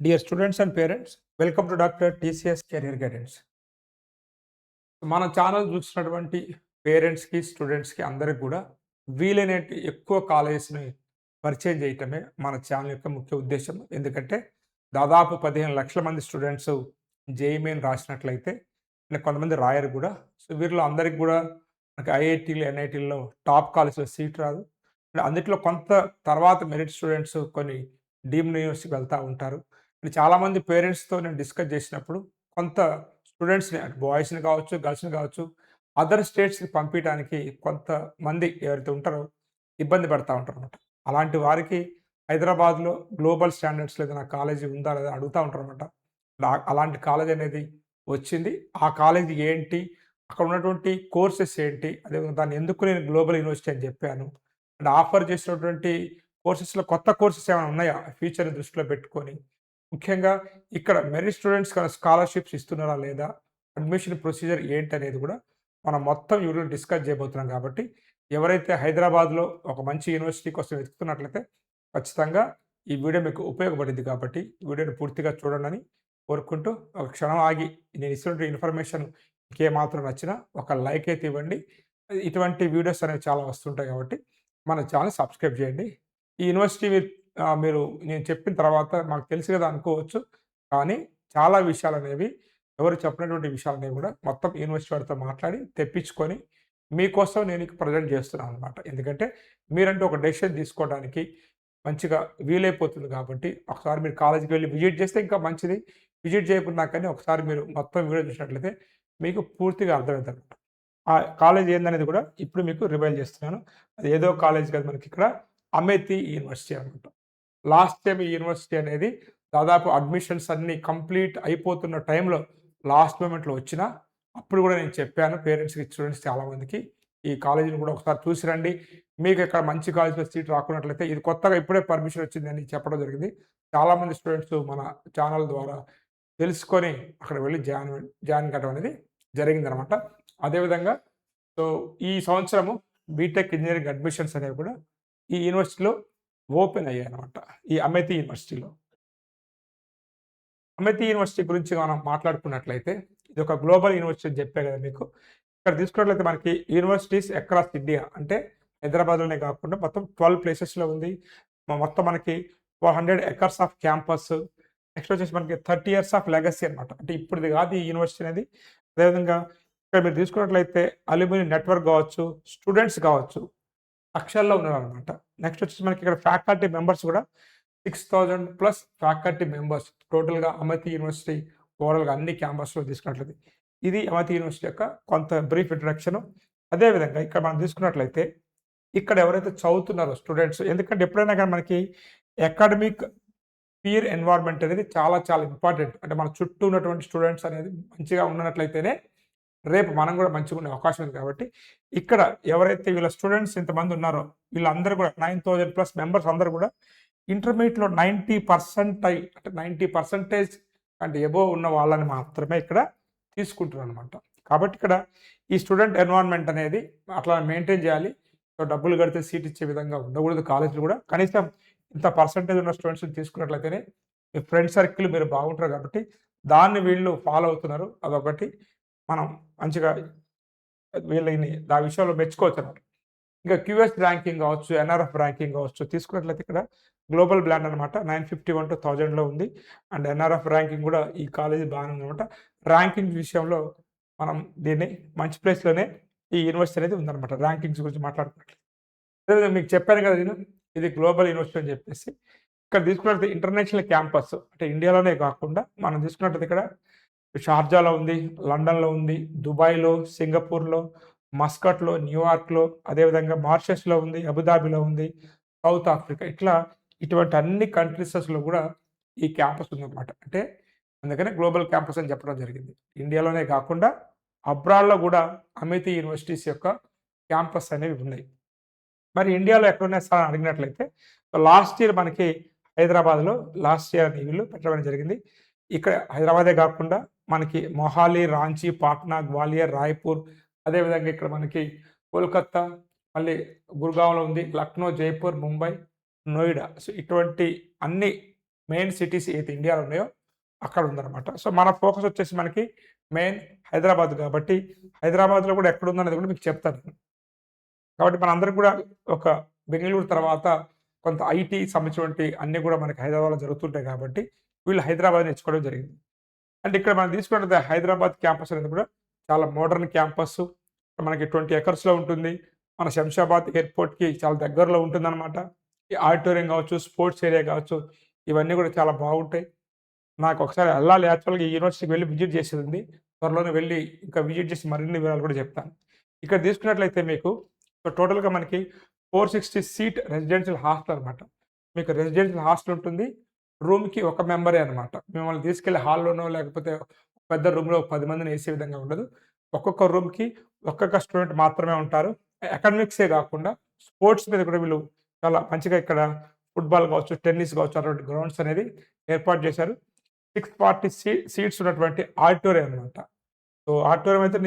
Dear students and parents, welcome to doctor TCS career guidance. మన channel చూసినటువంటి పేరెంట్స్కి, స్టూడెంట్స్కి అందరికి కూడా వీలైనట్టు ఎక్కువ కాలేజెస్ని పరిచయం చేయటమే మన ఛానల్ యొక్క ముఖ్య ఉద్దేశం. ఎందుకంటే దాదాపు 15 లక్షల మంది స్టూడెంట్స్ జేఈఈ మెయిన్ రాసినట్లయితే ఇలా కొంతమంది రాయరు కూడా. సో వీరిలో అందరికి కూడా మనకి ఐఐటీలు, ఎన్ఐటీల్లో టాప్ కాలేజ్లో సీట్ రాదు. అందుట్లో కొంత తర్వాత మెరిట్ స్టూడెంట్స్ కొన్ని డీమ్డ్ యూనివర్సిటీకి వెళ్తూ ఉంటారు. చాలామంది పేరెంట్స్‌తో నేను డిస్కస్ చేసినప్పుడు కొంత స్టూడెంట్స్‌ని అంటే బాయ్స్‌ని కావచ్చు, గర్ల్స్‌ని కావచ్చు అదర్ స్టేట్స్‌కి పంపియడానికి కొంతమంది ఎవరైతే ఉంటారో ఇబ్బంది పడతా ఉంటారనమాట. అలాంటి వారికి హైదరాబాద్‌లో గ్లోబల్ స్టాండర్డ్స్‌లో ఏదైనా కాలేజీ ఉందా లేదా అడుగుతా ఉంటారనమాట. అలాంటి కాలేజ్ అనేది వచ్చింది. ఆ కాలేజీ ఏంటి? అక్కడ ఉన్నటువంటి కోర్సెస్ ఏంటి? అదేవిధంగా దాన్ని ఎందుకు నేను గ్లోబల్ యూనివర్సిటీ అని చెప్పాను. అండ్ ఆఫర్ చేసినటువంటి కోర్సెస్‌లో కొత్త కోర్సెస్ ఏమైనా ఉన్నాయా? ఫ్యూచర్‌ని దృష్టిలో పెట్టుకొని ముఖ్యంగా ఇక్కడ మెరిట్ స్టూడెంట్స్ స్కాలర్‌షిప్స్ ఇస్తున్నారా లేదా? అడ్మిషన్ ప్రొసీజర్ ఏంటనేది కూడా మనం మొత్తం ఈ వీడియోలో డిస్కస్ చేయబోతున్నాం కాబట్టి, ఎవరైతే హైదరాబాద్‌లో ఒక మంచి యూనివర్సిటీ కోసం వెతుకుతున్నట్లయితే ఖచ్చితంగా ఈ వీడియో మీకు ఉపయోగపడిద్ది కాబట్టి, వీడియోని పూర్తిగా చూడండని కోరుకుంటూ, ఒక క్షణం ఆగి నేను ఇస్తున్న ఇన్ఫర్మేషన్ మీకేమాత్రం నచ్చినా ఒక లైక్ అయితే ఇవ్వండి. ఇటువంటి వీడియోస్ అనేవి చాలా వస్తుంటాయి కాబట్టి మన ఛానెల్ సబ్స్క్రైబ్ చేయండి. ఈ యూనివర్సిటీ మీరు నేను చెప్పిన తర్వాత మాకు తెలుసు కదా అనుకోవచ్చు. కానీ చాలా విషయాలనేవి ఎవరు చెప్పినటువంటి విషయాలనేవి కూడా మొత్తం యూనివర్సిటీ వాడితో మాట్లాడి తెప్పించుకొని మీకోసం నేను ప్రజెంట్ చేస్తున్నాను అనమాట. ఎందుకంటే మీరంటూ ఒక డెసిషన్ తీసుకోవడానికి మంచిగా వీలైపోతుంది కాబట్టి ఒకసారి మీరు కాలేజీకి వెళ్లి విజిట్ చేస్తే ఇంకా మంచిది. విజిట్ చేయకున్నా కానీ ఒకసారి మీరు మొత్తం వీడియో చూసినట్లయితే మీకు పూర్తిగా అర్థమవుతుందనమాట. ఆ కాలేజ్ ఏందనేది కూడా ఇప్పుడు మీకు రివైల్ చేస్తున్నాను. అది ఏదో కాలేజ్ కాదు, మనకిక్కడ అమేథీ యూనివర్సిటీ అనమాట. లాస్ట్ టైమ్ ఈ యూనివర్సిటీ అనేది దాదాపు అడ్మిషన్స్ అన్నీ కంప్లీట్ అయిపోతున్న టైంలో లాస్ట్ మొమెంట్‌లో వచ్చినా, అప్పుడు కూడా నేను చెప్పాను పేరెంట్స్‌కి, స్టూడెంట్స్ చాలామందికి, ఈ కాలేజీని కూడా ఒకసారి చూసి రండి. మీకు ఇక్కడ మంచి కాలేజ్‌లో సీట్ రాకున్నట్లయితే ఇది కొత్తగా ఇప్పుడే పర్మిషన్ వచ్చిందని చెప్పడం జరిగింది. చాలామంది స్టూడెంట్స్ మన ఛానల్ ద్వారా తెలుసుకొని అక్కడ వెళ్లి జాయిన్ కావడం అనేది జరిగిందనమాట. అదేవిధంగా సో, ఈ సంవత్సరము బీటెక్ ఇంజినీరింగ్ అడ్మిషన్స్ అనేవి కూడా ఈ యూనివర్సిటీలో ఓపెన్ అయ్యాయనమాట. ఈ అమేథీ యూనివర్సిటీలో. అమేథీ యూనివర్సిటీ గురించి మనం మాట్లాడుకున్నట్లయితే, ఇది ఒక గ్లోబల్ యూనివర్సిటీ అని చెప్పా కదా మీకు. ఇక్కడ తీసుకున్నట్లయితే మనకి యూనివర్సిటీస్ అక్రాస్ ఇండియా అంటే హైదరాబాద్‌లోనే కాకుండా మొత్తం 12 ప్లేసెస్‌లో ఉంది. మొత్తం మనకి 400 ఎకర్స్ ఆఫ్ క్యాంపస్. నెక్స్ట్ వచ్చేసి మనకి 30 ఇయర్స్ ఆఫ్ లెగసీ అనమాట. అంటే ఇప్పుడుది కాదు ఈ యూనివర్సిటీ అనేది. అదేవిధంగా ఇక్కడ మీరు తీసుకున్నట్లయితే అల్యూమిని నెట్వర్క్ కావచ్చు, స్టూడెంట్స్ కావచ్చు, లక్షల్లో ఉన్నారనమాట. నెక్స్ట్ వచ్చేసి మనకి ఇక్కడ ఫ్యాకల్టీ మెంబర్స్ కూడా 6,000 ప్లస్ ఫ్యాకల్టీ మెంబర్స్ టోటల్‌గా అమేథీ యూనివర్సిటీ ఓవరాల్‌గా అన్ని క్యాంపస్‌లో తీసుకున్నట్లయితే. ఇది అమేథీ యూనివర్సిటీ యొక్క కొంత బ్రీఫ్ ఇంట్రడక్షను. అదేవిధంగా ఇక్కడ మనం తీసుకున్నట్లయితే ఇక్కడ ఎవరైతే చదువుతున్నారో స్టూడెంట్స్, ఎందుకంటే ఎప్పుడైనా గాని మనకి అకాడమిక్ పీర్ ఎన్వైర్న్‌మెంట్ అనేది చాలా చాలా ఇంపార్టెంట్. అంటే మన చుట్టూ ఉన్నటువంటి స్టూడెంట్స్ అనేది మంచిగా ఉన్నట్లయితేనే రేపు మనం కూడా మంచిగుండే అవకాశం ఉంది కాబట్టి, ఇక్కడ ఎవరైతే వీళ్ళ స్టూడెంట్స్ ఇంతమంది ఉన్నారో వీళ్ళందరూ కూడా 9,000 ప్లస్ మెంబర్స్ అందరూ కూడా ఇంటర్మీడియేట్‌లో 90% అంటే 90% అంటే అబోవ్ ఉన్న వాళ్ళని మాత్రమే ఇక్కడ తీసుకుంటున్నారనమాట. కాబట్టి ఇక్కడ ఈ స్టూడెంట్ ఎన్వైర్న్‌మెంట్ అనేది అట్లా మెయింటైన్ చేయాలి. సో, డబ్బులు కడితే సీట్ ఇచ్చే విధంగా ఉండకూడదు కాలేజ్‌లు కూడా. కనీసం ఇంత పర్సెంటేజ్ ఉన్న స్టూడెంట్స్‌ని తీసుకున్నట్లయితేనే మీ ఫ్రెండ్ సర్కిల్ మీరు బాగుంటారు కాబట్టి దాన్ని వీళ్ళు ఫాలో అవుతున్నారు. అదొకటి మనం మంచిగా వీళ్ళని ఆ విషయంలో మెచ్చుకోవచ్చనమాట. ఇంకా క్యూఎస్ ర్యాంకింగ్ కావచ్చు, ఎన్ఆర్ఎఫ్ ర్యాంకింగ్ కావచ్చు తీసుకున్నట్లయితే ఇక్కడ గ్లోబల్ బ్రాండ్ అనమాట 951-1000లో ఉంది. అండ్ ఎన్ఆర్ఎఫ్ ర్యాంకింగ్ కూడా ఈ కాలేజీ బాగానే ఉందనమాట. ర్యాంకింగ్ విషయంలో మనం దీన్ని మంచి ప్లేస్‌లోనే ఈ యూనివర్సిటీ అనేది ఉందనమాట. ర్యాంకింగ్స్ గురించి మాట్లాడుకున్నట్లయితే. అదేవిధంగా మీకు చెప్పాను కదా నేను, ఇది గ్లోబల్ యూనివర్సిటీ అని చెప్పేసి. ఇక్కడ తీసుకున్నట్లయితే ఇంటర్నేషనల్ క్యాంపస్ అంటే ఇండియాలోనే కాకుండా మనం తీసుకున్నట్లయితే ఇక్కడ షార్జాలో ఉంది, లండన్‌లో ఉంది, దుబాయ్‌లో, సింగపూర్‌లో, మస్కట్‌లో, న్యూయార్క్‌లో, అదేవిధంగా మారిషస్‌లో ఉంది, అబుదాబిలో ఉంది, సౌత్ ఆఫ్రికా ఇటువంటి అన్ని కంట్రీసెస్‌లో కూడా ఈ క్యాంపస్ ఉందన్నమాట. అంటే అందుకనే గ్లోబల్ క్యాంపస్ అని చెప్పడం జరిగింది. ఇండియాలోనే కాకుండా అబ్రాడ్‌లో కూడా అమేథీ యూనివర్సిటీస్ యొక్క క్యాంపస్ అనేవి ఉన్నాయి. మరి ఇండియాలో ఎక్కడున్నాయి సార్ అని అడిగినట్లయితే లాస్ట్ ఇయర్ మనకి హైదరాబాద్‌లో లాస్ట్ ఇయర్ వీళ్ళు పెట్టడం జరిగింది. ఇక్కడ హైదరాబాదే కాకుండా మనకి మొహాలి, రాంచీ, పాట్నా, గ్వాలియర్, రాయ్‌పూర్, అదేవిధంగా ఇక్కడ మనకి కోల్కత్తా, మళ్ళీ గుర్గావ్‌లో ఉంది, లక్నో, జైపూర్, ముంబై, నోయిడా. సో, ఇటువంటి అన్ని మెయిన్ సిటీస్ ఏదైతే ఇండియాలో ఉన్నాయో అక్కడ ఉందన్నమాట. సో, మన ఫోకస్ వచ్చేసి మనకి మెయిన్ హైదరాబాద్ కాబట్టి, హైదరాబాద్‌లో కూడా ఎక్కడుందనేది కూడా మీకు చెప్తాను. కాబట్టి మనందరికి కూడా ఒక బెంగుళూరు తర్వాత కొంత ఐటీ సంబంధించినటువంటి అన్నీ కూడా మనకి హైదరాబాద్‌లో జరుగుతుంటాయి కాబట్టి, వీళ్ళు హైదరాబాద్‌ని ఎంచుకోవడం జరిగింది. అంటే ఇక్కడ మనం తీసుకున్నట్లయితే హైదరాబాద్ క్యాంపస్ అనేది కూడా చాలా మోడర్న్ క్యాంపస్సు. మనకి 20 ఎకర్స్‌లో ఉంటుంది. మన శంషాబాద్ ఎయిర్‌పోర్ట్‌కి చాలా దగ్గరలో ఉంటుందనమాట. ఈ ఆడిటోరియం కావచ్చు, స్పోర్ట్స్ ఏరియా కావచ్చు, ఇవన్నీ కూడా చాలా బాగుంటాయి. నాకొకసారి ఎళ్ళాలి యాక్చువల్‌గా ఈ యూనివర్సిటీకి వెళ్లి విజిట్ చేసేదుంది. త్వరలోనే వెళ్లి ఇంకా విజిట్ చేసి మరిన్ని వివరాలు కూడా చెప్తాను. ఇక్కడ తీసుకున్నట్లయితే మీకు టోటల్‌గా మనకి 460 సీట్ రెసిడెన్షియల్ హాస్టల్ అనమాట. మీకు రెసిడెన్షియల్ హాస్టల్ ఉంటుంది. రూమ్‌కి ఒక మెంబరే అనమాట. మిమ్మల్ని తీసుకెళ్ళి హాల్‌లోనో లేకపోతే పెద్ద రూమ్‌లో 10 మందిని ఏసే విధంగా ఉండదు. ఒక్కొక్క రూమ్‌కి ఒక్కొక్క స్టూడెంట్ మాత్రమే ఉంటారు. అకాడమిక్సే గాకుండా స్పోర్ట్స్ మీద కూడా వీళ్ళు చాలా మంచిగా ఇక్కడ ఫుట్‌బాల్ గావచ్చు, టెన్నిస్ గావచ్చు అటువంటి గ్రౌండ్స్ అనేది ఏర్పాటు చేశారు. 640 సీట్స్ ఉన్నటువంటి ఆడిటోరియం అనమాట. సో, ఆడిటోరియం అయితే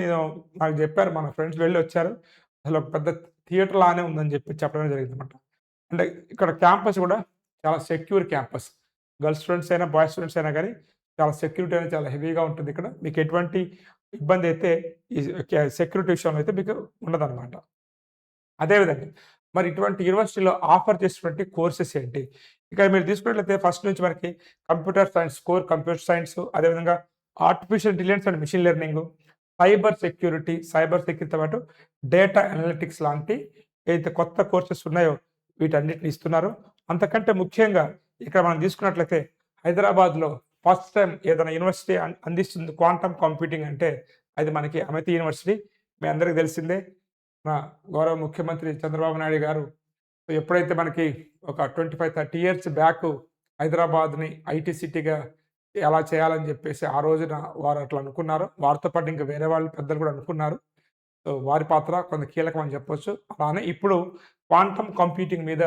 నాకు జెప్పారు మన ఫ్రెండ్స్ వెళ్ళొచ్చారు. అసలు ఒక పెద్ద థియేటర్ లానే ఉందని జెప్పి చెప్పడం జరిగిందనమాట. అంటే ఇక్కడ క్యాంపస్ గూడా చాలా సెక్యూర్ క్యాంపస్. గర్ల్స్ స్టూడెంట్స్ అయినా, బాయ్స్ స్టూడెంట్స్ అయినా గానీ చాలా సెక్యూరిటీ అనేది చాలా హెవీగా ఉంటుందిక్కడ. మీకు ఎటువంటి ఇబ్బందయితే ఈ సెక్యూరిటీ విషయంలో అయితే మీకు ఉండదనమాట. అదేవిధంగా మరి ఇటువంటి యూనివర్సిటీలో ఆఫర్ చేసేటువంటి కోర్సెస్ ఏంటి? ఇక్కడ మీరు తీసుకున్నట్లయితే ఫస్ట్ నుంచి మనకి computer science, core computer science, అదేవిధంగా artificial intelligence and machine learning, cyber సెక్యూరిటీతో పాటు డేటా అనలిటిక్స్ లాంటి ఏదైతే కొత్త కోర్సెస్ ఉన్నాయో వీటన్నిటిని ఇస్తున్నారు. అంతకంటే ముఖ్యంగా ఇక్కడ మనం తీసుకున్నట్లయితే హైదరాబాద్‌లో ఫస్ట్ టైమ్ ఏదైనా యూనివర్సిటీ అందిస్తుంది క్వాంటమ్ కంప్యూటింగ్ అంటే అది మనకి అమితి యూనివర్సిటీ. మీ అందరికి తెలిసిందే. మన గౌరవ ముఖ్యమంత్రి చంద్రబాబు నాయుడు గారు ఎప్పుడైతే మనకి ఒక 25, 30 ఇయర్స్ బ్యాక్ హైదరాబాద్‌ని ఐటీ సిటీగా ఎలా చేయాలని జెప్పేసి ఆ రోజున వారు అట్లా అనుకున్నారు. వారితో పాటు ఇంకా వేరే వాళ్ళు పెద్దలు కూడా అనుకున్నారు. సో, వారి పాత్ర కొంత కీలకం అని చెప్పొచ్చు. అలానే ఇప్పుడు క్వాంటమ్ కంప్యూటింగ్ మీద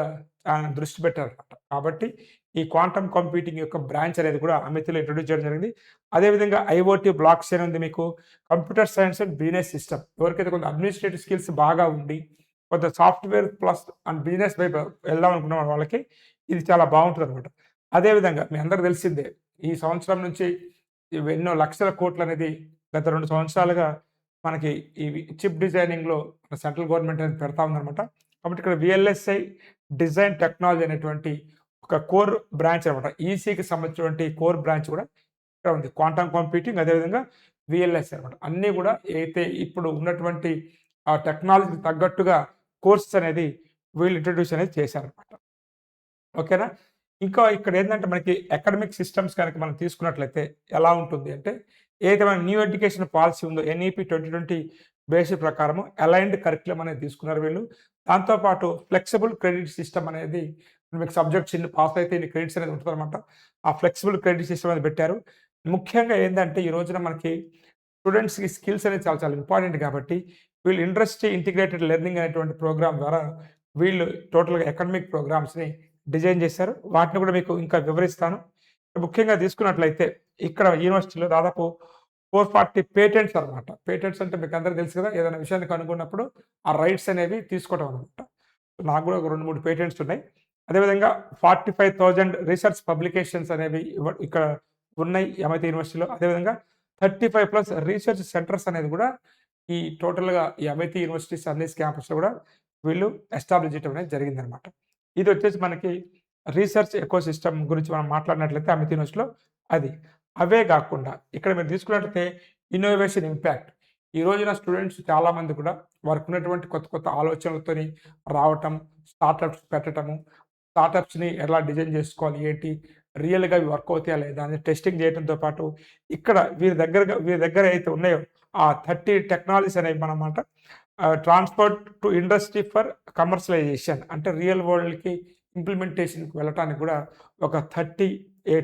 దృష్టి పెట్టారన్నమాట. కాబట్టి ఈ క్వాంటమ్ కంప్యూటింగ్ యొక్క బ్రాంచ్ అనేది కూడా అమితిలో ఇంట్రొడ్యూస్ చేయడం జరిగింది. అదేవిధంగా ఐఓటీ బ్లాక్ చైన్ ఉంది మీకు. Computer science and business system. ఎవరికైతే కొంత అడ్మినిస్ట్రేటివ్ స్కిల్స్ బాగా ఉండి, కొంత సాఫ్ట్‌వేర్ ప్లస్ అండ్ బిజినెస్ వైపు వెళ్దాం అనుకున్న వాళ్ళకి ఇది చాలా బావుంటదన్నమాట. అదేవిధంగా మీ అందరికి తెలిసిందే. ఈ సంవత్సరం నుంచి ఎన్నో లక్షల కోట్లనేది గత 2 సంవత్సరాలుగా మనకి ఇవి చిప్ డిజైనింగ్‌లో సెంట్రల్ గవర్నమెంట్ అనేది పెడతా ఉందనమాట. కాబట్టి ఇక్కడ వీఎల్ఎస్ఐ డిజైన్ టెక్నాలజీ అనేటువంటి ఒక కోర్ బ్రాంచ్ అనమాట. ఈసీకి సంబంధించినటువంటి కోర్ బ్రాంచ్ కూడా ఇక్కడ ఉంది. క్వాంటమ్ కంప్యూటింగ్ అదేవిధంగా వీఎల్ఎస్ఐ అనమాట. అన్నీ కూడా అయితే ఇప్పుడు ఉన్నటువంటి ఆ టెక్నాలజీకి తగ్గట్టుగా కోర్సెస్ అనేది వీళ్ళు ఇంట్రొడ్యూస్ అనేది చేశారనమాట. ఓకేనా? ఇంకా ఇక్కడేందంటే మనకి అకాడమిక్ సిస్టమ్స్ గనక మనం తీసుకున్నట్లయితే ఎలా ఉంటుంది అంటే, ఏదైతే మన న్యూ ఎడ్యుకేషన్ పాలసీ ఉందో ఎన్ఈపీ 2020 బేసిస్ ప్రకారము అలైన్డ్ కరిక్యులమ్ అనేది తీసుకున్నారు వీళ్ళు. దాంతో పాటు ఫ్లెక్సిబుల్ క్రెడిట్ సిస్టమ్ అనేది మీకు సబ్జెక్ట్స్ ఇన్ని పాస్ అయితే ఇన్ని క్రెడిట్స్ అనేది ఉంటదనమాట. ఆ ఫ్లెక్సిబుల్ క్రెడిట్ సిస్టమ్ అనేది పెట్టారు. ముఖ్యంగా ఏందంటే ఈ రోజున మనకి స్టూడెంట్స్‌కి స్కిల్స్ అనేది చాలా చాలా ఇంపార్టెంట్ కాబట్టి, వీళ్ళు ఇండస్ట్రీ ఇంటిగ్రేటెడ్ లెర్నింగ్ అనేటువంటి ప్రోగ్రామ్ ద్వారా వీళ్ళు టోటల్‌గా అకాడమిక్ ప్రోగ్రామ్స్‌ని డిజైన్ చేశారు. వాటిని కూడా మీకు ఇంకా వివరిస్తాను. ముఖ్యంగా తీసుకున్నట్లయితే ఇక్కడ యూనివర్సిటీలో దాదాపు 440 పేటెంట్స్ అనమాట. పేటెంట్స్ అంటే మీకు అందరికి తెలుసు కదా! ఏదైనా విషయాన్ని కనుగొన్నప్పుడు ఆ రైట్స్ అనేవి తీసుకోవడం అనమాట. నాకు కూడా ఒక 2, 3 పేటెంట్స్ ఉన్నాయి. అదేవిధంగా 45,000 రీసెర్చ్ పబ్లికేషన్స్ అనేవి ఇక్కడ ఉన్నాయి ఎమ్ఐటి యూనివర్సిటీలో. అదేవిధంగా 35+ రీసెర్చ్ సెంటర్స్ అనేది కూడా ఈ టోటల్‌గా ఈ ఎమ్ఐటి యూనివర్సిటీ సన్‌రైజ్ క్యాంపస్‌లో కూడా వీళ్ళు ఎస్టాబ్లిష్ చేయడం అనేది జరిగిందనమాట. ఇదొచ్చేసి మనకి రీసెర్చ్ ఎకోసిస్టమ్ గురించి మనం మాట్లాడినట్లయితే అమిత్ యూనివర్సిటీలో అది. అవే గాకుండా ఇక్కడ మీరు తీసుకున్నట్లయితే ఇన్నోవేషన్ ఇంపాక్ట్. ఈ రోజున స్టూడెంట్స్ చాలామంది కూడా వారికున్నటువంటి కొత్త కొత్త ఆలోచనలతోని రావటం, స్టార్టప్స్ పెట్టటము, స్టార్టప్స్‌ని ఎలా డిజైన్ జేసుకోవాలి, ఏంటి, రియల్‌గా అవి వర్క్ అవుతాయా లేదా అని టెస్టింగ్ జేయడంతో పాటు ఇక్కడ వీరి దగ్గర అయితే ఉన్నాయో ఆ 30 టెక్నాలజీస్ అనేవి మనమాట transport to industry for commercialisation అంటే రియల్ వరల్డ్‌కి ఇంప్లిమెంటేషన్‌కి వెళ్ళటానికి కూడా ఒక 30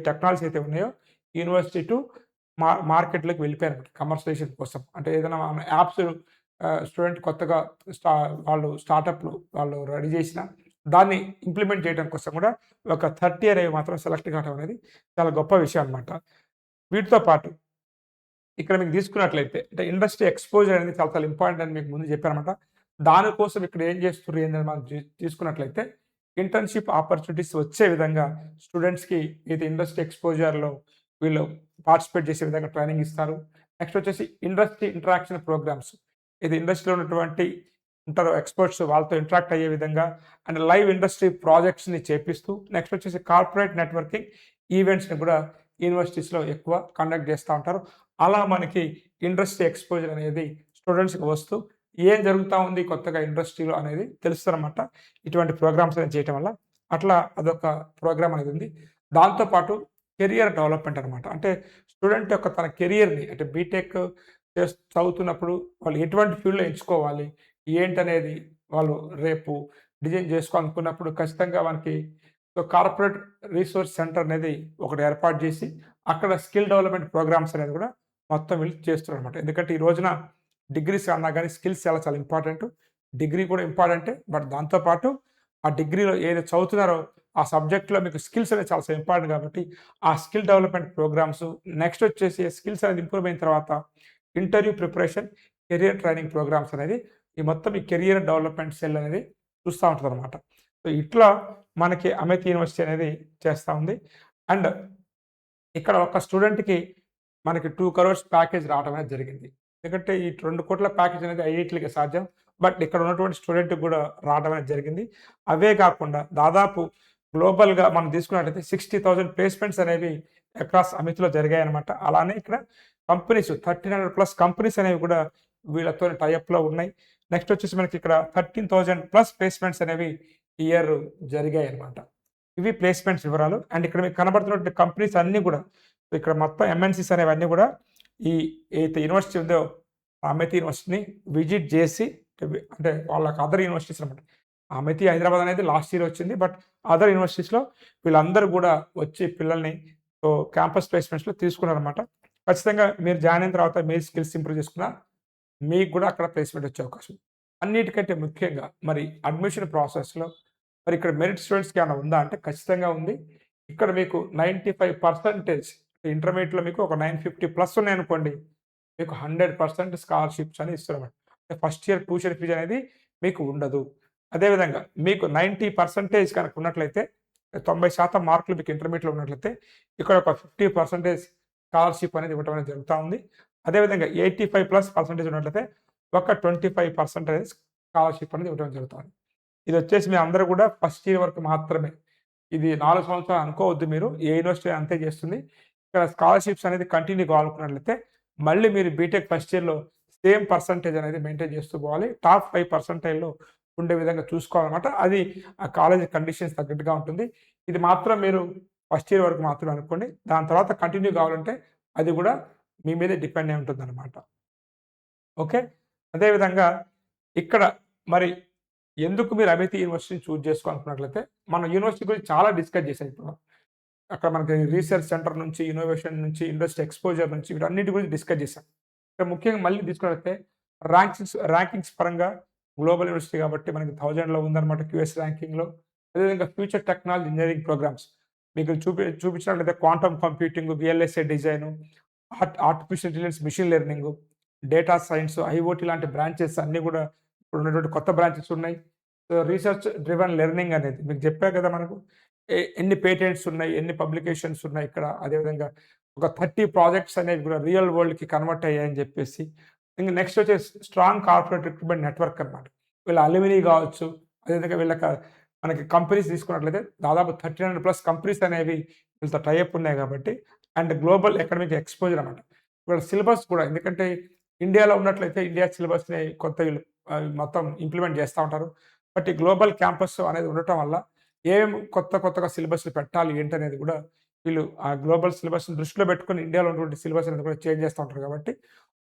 టెక్నాలజీస్ అయితే ఉన్నాయో యూనివర్సిటీ టు మార్కెట్‌లోకి వెళ్ళిపోయారన్నమాట కమర్షియలైజేషన్ కోసం. అంటే ఏదైనా మన యాప్స్ స్టూడెంట్ కొత్తగా వాళ్ళు స్టార్టప్‌లు వాళ్ళు రెడీ చేసిన దాన్ని ఇంప్లిమెంట్ చేయడం కోసం కూడా ఒక 30 అనేవి మాత్రం సెలెక్ట్ కావడం అనేది చాలా గొప్ప విషయం అన్నమాట. వీటితో పాటు ఇక్కడ మీకు తీసుకున్నట్లయితే అంటే ఇండస్ట్రీ ఎక్స్‌పోజర్ అనేది చాలా చాలా ఇంపార్టెంట్ అని మీకు ముందు చెప్పానన్నమాట. దానికోసం ఇక్కడ ఏం చేస్తుర్రు ఏందని మనం తీసుకున్నట్లయితే ఇంటర్న్‌షిప్ ఆపర్చునిటీస్ వచ్చే విధంగా స్టూడెంట్స్‌కి ఇది ఇండస్ట్రీ ఎక్స్‌పోజర్‌లో వీళ్ళు పార్టిసిపేట్ చేసే విధంగా ట్రైనింగ్ ఇస్తారు. నెక్స్ట్ వచ్చేసి ఇండస్ట్రీ ఇంటరాక్షన్ ప్రోగ్రామ్స్. ఇది ఇండస్ట్రీలో ఉన్నటువంటి ఉంటారు ఎక్స్‌పర్ట్స్ వాళ్ళతో ఇంటరాక్ట్ అయ్యే విధంగా అండ్ లైవ్ ఇండస్ట్రీ ప్రాజెక్ట్స్‌ని చేపిస్తూ నెక్స్ట్ వచ్చేసి కార్పొరేట్ నెట్వర్కింగ్ ఈవెంట్స్‌ని కూడా యూనివర్సిటీస్‌లో ఎక్కువ కండక్ట్ చేస్తా ఉంటారు. అలా మనకి ఇండస్ట్రీ ఎక్స్‌పోజర్ అనేది స్టూడెంట్స్‌కి వస్తూ ఏం జరుగుతా ఉంది కొత్తగా ఇండస్ట్రీలో అనేది తెలుస్తదనమాట. ఇటువంటి ప్రోగ్రామ్స్ అనేది చేయటం వల్ల. అట్లా అదొక ప్రోగ్రామ్ అనేది ఉంది. దాంతో పాటు కెరియర్ డెవలప్‌మెంట్ అనమాట. అంటే స్టూడెంట్ యొక్క తన కెరియర్‌ని అంటే బీటెక్ చదువుతున్నప్పుడు వాళ్ళు ఎటువంటి ఫీల్డ్‌లో ఎంచుకోవాలి, ఏంటనేది వాళ్ళు రేపు డిజైన్ చేసుకోవాలనుకున్నప్పుడు ఖచ్చితంగా మనకి కార్పొరేట్ రిసోర్స్ సెంటర్ అనేది ఒకటి ఏర్పాటు చేసి, అక్కడ స్కిల్ డెవలప్‌మెంట్ ప్రోగ్రామ్స్ అనేది కూడా మొత్తం వీళ్ళు చేస్తున్నారనమాట. ఎందుకంటే ఈ రోజున డిగ్రీస్ అన్నా గాని స్కిల్స్ చాలా చాలా ఇంపార్టెంటు. డిగ్రీ కూడా ఇంపార్టెంటే. బట్ దాంతో పాటు ఆ డిగ్రీలో ఏదైతే చదువుతున్నారో ఆ సబ్జెక్ట్‌లో మీకు స్కిల్స్ అనేవి చాలా చాలా ఇంపార్టెంట్ కాబట్టి, ఆ స్కిల్ డెవలప్‌మెంట్ ప్రోగ్రామ్స్ నెక్స్ట్ వచ్చేసి స్కిల్స్ అనేది ఇంప్రూవ్ అయిన తర్వాత interview preparation, career training programs అనేది ఈ కెరియర్ డెవలప్‌మెంట్ సెల్ అనేది చూస్తా ఉంటదనమాట. సో, ఇట్లా మనకి అమిత్ యూనివర్సిటీ అనేది చేస్తా ఉంది. అండ్ ఇక్కడ ఒక స్టూడెంట్‌కి మనకి 2 క్రోర్స్ ప్యాకేజ్ రావడం అనేది జరిగింది. ఎందుకంటే ఈ 2,00,00,000 ప్యాకేజ్ అనేది ఐఐటీలకే సాధ్యం. బట్ ఇక్కడ ఉన్నటువంటి స్టూడెంట్‌కి కూడా రావడం అనేది జరిగింది. అవే కాకుండా దాదాపు గ్లోబల్‌గా మనం తీసుకున్నట్లయితే 60,000 ప్లేస్‌మెంట్స్ అనేవి అక్రాస్ అమిత్‌లో జరిగాయన్నమాట. అలానే ఇక్కడ కంపెనీస్ 1,300 ప్లస్ కంపెనీస్ అనేవి కూడా వీళ్ళతోని టై అప్‌లో ఉన్నాయి. నెక్స్ట్ వచ్చేసి మనకి ఇక్కడ 13,000 ప్లస్ ప్లేస్‌మెంట్స్ అనేవి ఈ ఇయర్ జరిగాయన్నమాట. ఇవి ప్లేస్‌మెంట్స్ వివరాలు. అండ్ ఇక్కడ మీకు కనబడుతున్నటువంటి కంపెనీస్ అన్నీ గూడా ఇక్కడ మొత్తం ఎంఎన్‌సీస్ అనేవన్నీ గూడా ఈ ఏదైతే యూనివర్సిటీ ఉందో అమిత్ యూనివర్సిటీని విజిట్ జేసి అంటే వాళ్ళకి అదర్ యూనివర్సిటీస్ అనమాట. అమిత్ హైదరాబాద్ అనేది లాస్ట్ ఇయర్ వచ్చింది. బట్ అదర్ యూనివర్సిటీస్‌లో వీళ్ళందరూ గూడా వచ్చి పిల్లల్ని క్యాంపస్ ప్లేస్‌మెంట్స్‌లో తీసుకున్నారనమాట. ఖచ్చితంగా మీరు జాయిన్ అయిన తర్వాత మీ స్కిల్స్ ఇంప్రూవ్ చేసుకున్న మీకు గూడా అక్కడ ప్లేస్‌మెంట్ వచ్చే అవకాశం ఉంది. అన్నిటికంటే ముఖ్యంగా మరి అడ్మిషన్ ప్రాసెస్‌లో మరి ఇక్కడ మెరిట్ స్టూడెంట్స్‌కి ఏమైనా ఉందా అంటే ఖచ్చితంగా ఉంది. ఇక్కడ మీకు 95% ఇంటర్మీడియేట్‌లో మీకు ఒక 950 ప్లస్ ఉన్నాయనుకోండి, మీకు 100% స్కాలర్‌షిప్స్ అని ఇస్తున్నారన్నమాట. అంటే ఫస్ట్ ఇయర్ ట్యూషన్ ఫీజ్ అనేది మీకు ఉండదు. అదేవిధంగా మీకు 90% కనుక ఉన్నట్లయితే 90% మార్కులు మీకు ఇంటర్మీడియేట్‌లో ఉన్నట్లయితే ఇక్కడ ఒక 50% స్కాలర్‌షిప్ అనేది ఇవ్వడం అనేది జరుగుతా ఉంది. అదేవిధంగా 85+% ఉన్నట్లయితే ఒక 25% అనేది స్కాలర్‌షిప్ అనేది ఇవ్వడం జరుగుతుంది. ఇదొచ్చేసి మీ అందరూ కూడా ఫస్ట్ ఇయర్ వరకు మాత్రమే. ఇది 4 సంవత్సరాలు అనుకోవద్దు మీరు. ఏ యూనివర్సిటీ అంతే చేస్తుంది. ఇక్కడ స్కాలర్‌షిప్స్ అనేది కంటిన్యూ కావాలనుకున్నట్లయితే మళ్ళీ మీరు బీటెక్ ఫస్ట్ ఇయర్‌లో సేమ్ పర్సెంటేజ్ అనేది మెయింటైన్ చేస్తూ పోవాలి. టాప్ 5% ఉండే విధంగా చూసుకోవాలన్నమాట. అది ఆ కాలేజ్ కండిషన్స్ తగ్గట్టుగా ఉంటుంది. ఇది మాత్రం మీరు ఫస్ట్ ఇయర్ వరకు మాత్రమే అనుకోండి. దాని తర్వాత కంటిన్యూ కావాలంటే అది కూడా మీ మీదే డిపెండ్ అయి ఉంటుందన్నమాట. ఓకే. అదేవిధంగా ఇక్కడ మరి ఎందుకు మీరు అమిత్ యూనివర్సిటీని చూజ్ చేసుకోవాలనుకున్నట్లయితే, మనం యూనివర్సిటీ గురించి చాలా డిస్కస్ చేసాం ఇప్పుడు. అక్కడ మనకి రీసెర్చ్ సెంటర్ నుంచి, ఇన్నోవేషన్ నుంచి, ఇండస్ట్రీ ఎక్స్‌పోజర్ నుంచి వీటన్నిటి గురించి డిస్కస్ చేసాం. ఇక్కడ ముఖ్యంగా మళ్ళీ తీసుకున్నట్లయితే ర్యాంకింగ్స్ పరంగా గ్లోబల్ యూనివర్సిటీ కాబట్టి మనకి 1000లో ఉందన్నమాట క్యూఎస్ ర్యాంకింగ్‌లో. అదేవిధంగా ఫ్యూచర్ టెక్నాలజీ ఇంజినీరింగ్ ప్రోగ్రామ్స్ మీకు చూపించినట్లయితే quantum computing, VLSI design, artificial intelligence, machine learning, data science, IoT లాంటి బ్రాంచెస్ అన్నీ కూడా ఇప్పుడున్నటువంటి కొత్త బ్రాంచెస్ ఉన్నాయి. సో, రీసెర్చ్ డ్రివెన్ లెర్నింగ్ అనేది మీకు చెప్పా కదా మనకు. ఎన్ని పేటెంట్స్ ఉన్నాయి, ఎన్ని పబ్లికేషన్స్ ఉన్నాయి ఇక్కడ. అదేవిధంగా ఒక 30 ప్రాజెక్ట్స్ అనేవి కూడా రియల్ వరల్డ్‌కి కన్వర్ట్ అయ్యాయని చెప్పేసి. ఇంక నెక్స్ట్ వచ్చేసి స్ట్రాంగ్ కార్పొరేట్ రిక్రూట్మెంట్ నెట్వర్క్ అనమాట. వీళ్ళ అలుమినీ కావచ్చు, అదేవిధంగా మనకి కంపెనీస్ తీసుకున్నట్లయితే దాదాపు 1300+ కంపెనీస్ అనేవి వీళ్ళతో టై అప్ ఉన్నాయి కాబట్టి అండ్ గ్లోబల్ ఎకనామిక్ ఎక్స్‌పోజర్ అనమాట. వీళ్ళ సిలబస్ కూడా ఎందుకంటే ఇండియాలో ఉన్నట్లయితే ఇండియా సిలబస్‌ని కొత్త వీళ్ళు మొత్తం ఇంప్లిమెంట్ చేస్తా ఉంటారు. బట్ ఈ గ్లోబల్ క్యాంపస్ అనేది ఉండటం వల్ల కొత్తగా సిలబస్‌లు పెట్టాలి ఏంటనేది కూడా వీళ్ళు ఆ గ్లోబల్ సిలబస్‌ని దృష్టిలో పెట్టుకొని ఇండియాలో ఉన్నటువంటి సిలబస్ అనేది కూడా చేంజ్ చేస్తా ఉంటారు కాబట్టి,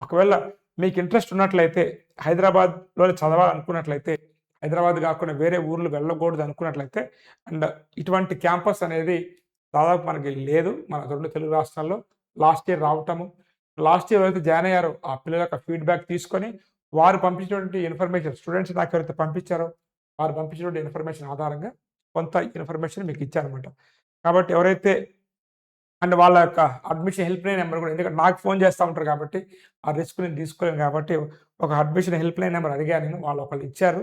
ఒకవేళ మీకు ఇంట్రెస్ట్ ఉన్నట్లయితే హైదరాబాద్‌లోనే చదవాలనుకున్నట్లయితే, హైదరాబాద్ కాకుండా వేరే ఊర్లు వెళ్ళకూడదు అనుకున్నట్లయితే అండ్ ఇటువంటి క్యాంపస్ అనేది దాదాపు మనకి లేదు. మన 2 తెలుగు రాష్ట్రాల్లో. లాస్ట్ ఇయర్ రావటము, లాస్ట్ ఇయర్ ఎవరైతే జాయిన్ అయ్యారో ఆ పిల్లల యొక్క ఫీడ్‌బ్యాక్ తీసుకొని వారు పంపించినటువంటి ఇన్ఫర్మేషన్ స్టూడెంట్స్ నాకెవరైతే పంపించారో, వారు పంపించినటువంటి ఇన్ఫర్మేషన్ ఆధారంగా కొంత ఇన్ఫర్మేషన్ మీకు ఇచ్చానన్నమాట. కాబట్టి ఎవరైతే అండ్ వాళ్ళ యొక్క అడ్మిషన్ హెల్ప్‌లైన్ నంబర్ కూడా ఎందుకంటే నాకు ఫోన్ చేస్తా ఉంటారు కాబట్టి, ఆ రిస్క్ నేను తీసుకోలేను కాబట్టి ఒక అడ్మిషన్ హెల్ప్‌లైన్ నంబర్ అడిగాను నేను. వాళ్ళు ఒకళ్ళు ఇచ్చారు.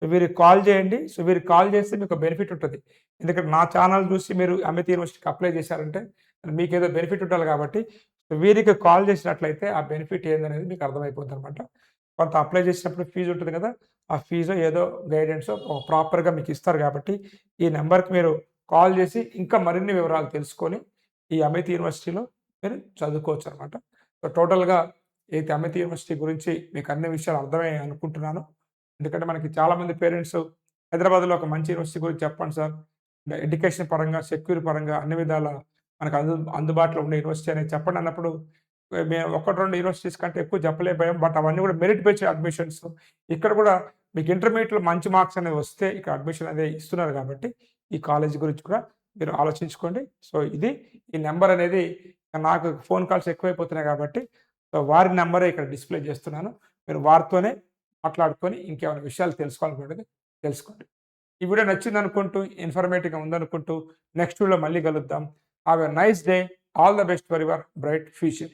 సో వీరికి కాల్ చేయండి. సో వీరికి కాల్ చేస్తే మీకు బెనిఫిట్ ఉంటది. ఎందుకంటే నా ఛానల్ చూసి మీరు అమిత్ యూనివర్సిటీకి అప్లై చేశారంటే మీకేదో బెనిఫిట్ ఉండాలి కాబట్టి వీరికి కాల్ చేసినట్లయితే ఆ బెనిఫిట్ ఏందనేది మీకు అర్థమైపోద్దనమాట. కొంత అప్లై చేసినప్పుడు ఫీజు ఉంటుంది కదా! ఆ ఫీజో ఏదో గైడెన్సో ప్రాపర్‌గా మీకు ఇస్తారు కాబట్టి ఈ నంబర్‌కి మీరు కాల్ చేసి ఇంకా మరిన్ని వివరాలు తెలుసుకొని ఈ అమిత్ యూనివర్సిటీలో మీరు చదువుకోవచ్చనమాట. సో టోటల్‌గా అయితే అమిత్ యూనివర్సిటీ గురించి మీకు అన్ని విషయాలు అర్థమయ్యాయి అనుకుంటున్నాను. ఎందుకంటే మనకి చాలామంది పేరెంట్స్ హైదరాబాద్‌లో ఒక మంచి యూనివర్సిటీ గురించి చెప్పండి సార్. ఎడ్యుకేషన్ పరంగా, సెక్యూర్ పరంగా అన్ని విధాల మనకు అందుబాటులో ఉండే యూనివర్సిటీ అనేది చెప్పండి అన్నప్పుడు మేము 1, 2 యూనివర్సిటీస్ కంటే ఎక్కువ చెప్పలేకపోయాం. బట్ అవన్నీ కూడా మెరిట్ బేస్డ్ అడ్మిషన్స్. ఇక్కడ కూడా మీకు ఇంటర్మీడియేట్‌లో మంచి మార్క్స్ అనేవి వస్తే ఇక్కడ అడ్మిషన్ అనేది ఇస్తున్నారు కాబట్టి ఈ కాలేజీ గురించి కూడా మీరు ఆలోచించుకోండి. సో ఇది ఈ నంబర్ అనేది నాకు ఫోన్ కాల్స్ ఎక్కువైపోతున్నాయి కాబట్టి సో వారి నంబరే ఇక్కడ డిస్‌ప్లే చేస్తున్నాను. మీరు వారితోనే మాట్లాడుకొని ఇంకేమైనా విషయాలు తెలుసుకోవాలనుకుంటే తెలుసుకోండి. ఈ వీడియో నచ్చిందనుకుంటూ, ఇన్ఫర్మేటివ్‌గా ఉందనుకుంటూ నెక్స్ట్ వీడియోలో మళ్ళీ కలుద్దాం. Have a nice day. All the best for your bright future.